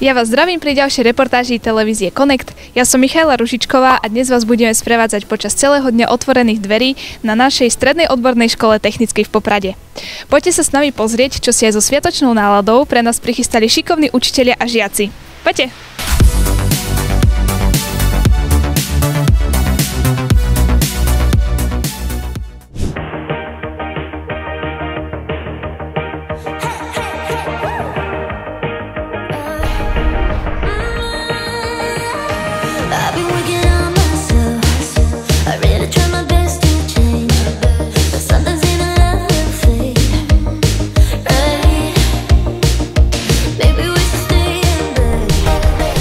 Ja vás zdravím pri ďalšej reportáži televízie Connect. Ja som Michaela Ružičková a dnes vás budeme sprevádzať počas celého dňa otvorených dverí na našej strednej odbornej škole technickej v Poprade. Poďte sa s nami pozrieť, čo si aj so sviatočnou náladou pre nás prichystali šikovní učitelia a žiaci. Poďte!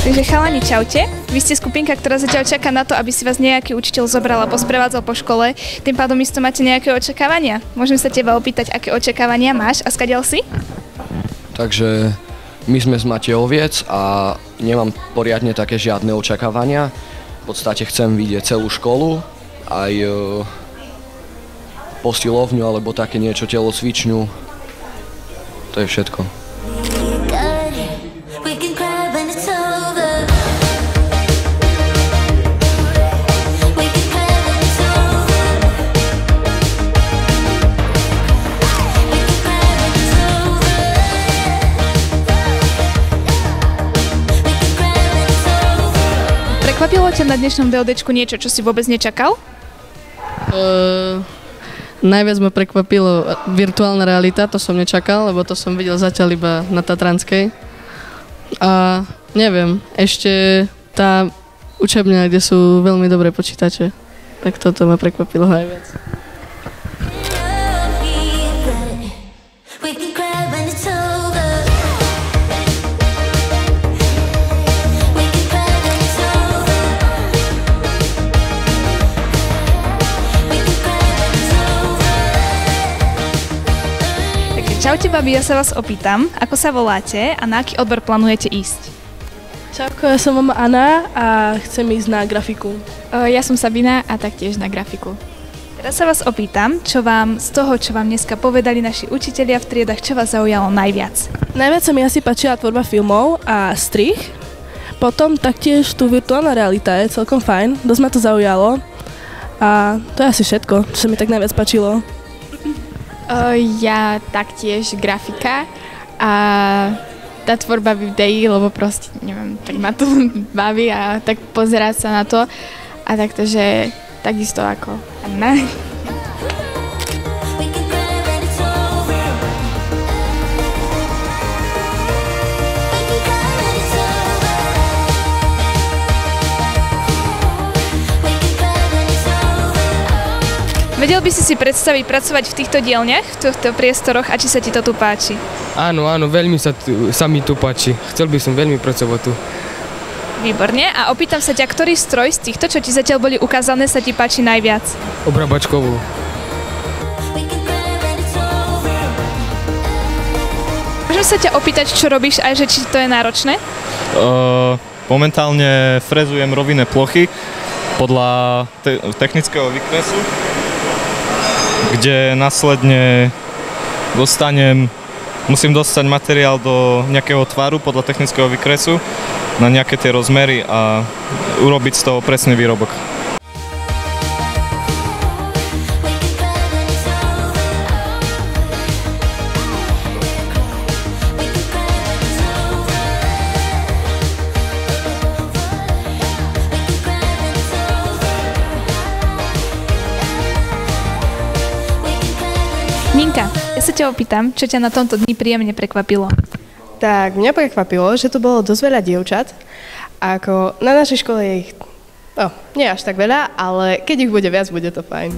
Takže chalani, čaute. Vy ste skupinka, ktorá zatiaľ čaká na to, aby si vás nejaký učiteľ zobral a posprevádzal po škole. Tým pádom isto máte nejaké očakávania. Môžem sa teba opýtať, aké očakávania máš a skadiaľ si? Takže my sme z Matejoviec a nemám poriadne také žiadne očakávania. V podstate chcem vidieť celú školu, aj posilovňu alebo také niečo, telocvičňu. To je všetko. Prekvapilo ťa na dnešnom DODčku niečo, čo si vôbec nečakal? Najviac ma prekvapilo virtuálna realita, to som nečakal, lebo to som videl zatiaľ iba na Tatranskej. A neviem, ešte tá učebňa, kde sú veľmi dobré počítače, tak toto ma prekvapilo najviac. Čaute babi, ja sa vás opýtam, ako sa voláte a na aký odbor plánujete ísť? Čauko, ja som mama Anna a chcem ísť na grafiku. Ja som Sabina a taktiež na grafiku. Teraz sa vás opýtam, čo vám z toho, čo vám dneska povedali naši učitelia v triedách, čo vás zaujalo najviac? Najviac sa mi asi páčila tvorba filmov a strih. Potom taktiež tu virtuálna realita je celkom fajn, dosť ma to zaujalo. A to je asi všetko, čo sa mi tak najviac páčilo. Ja taktiež grafika a tá tvorba videí, lebo proste, neviem, tak ma to baví a tak pozerať sa na to a takto, že takisto ako Anna. Vedel by si predstaviť pracovať v týchto dielňach, v týchto priestoroch a či sa ti to tu páči? Áno, veľmi sa mi tu páči. Chcel by som veľmi pracovať tu. Výborne. A opýtam sa ťa, ktorý stroj z týchto, čo ti zatiaľ boli ukázané, sa ti páči najviac? Obrabačkovú. Môžem sa ťa opýtať, čo robíš aj, že či to je náročné? Momentálne frezujem rovinné plochy podľa technického výkresu, kde následne musím dostať materiál do nejakého tvaru podľa technického výkresu na nejaké tie rozmery a urobiť z toho presný výrobok. Ninka, ja sa ťa opýtam, čo ťa na tomto dni príjemne prekvapilo? Tak, mňa prekvapilo, že tu bolo dosť veľa dievčat. Ako na našej škole je ich, nie až tak veľa, ale keď ich bude viac, bude to fajn.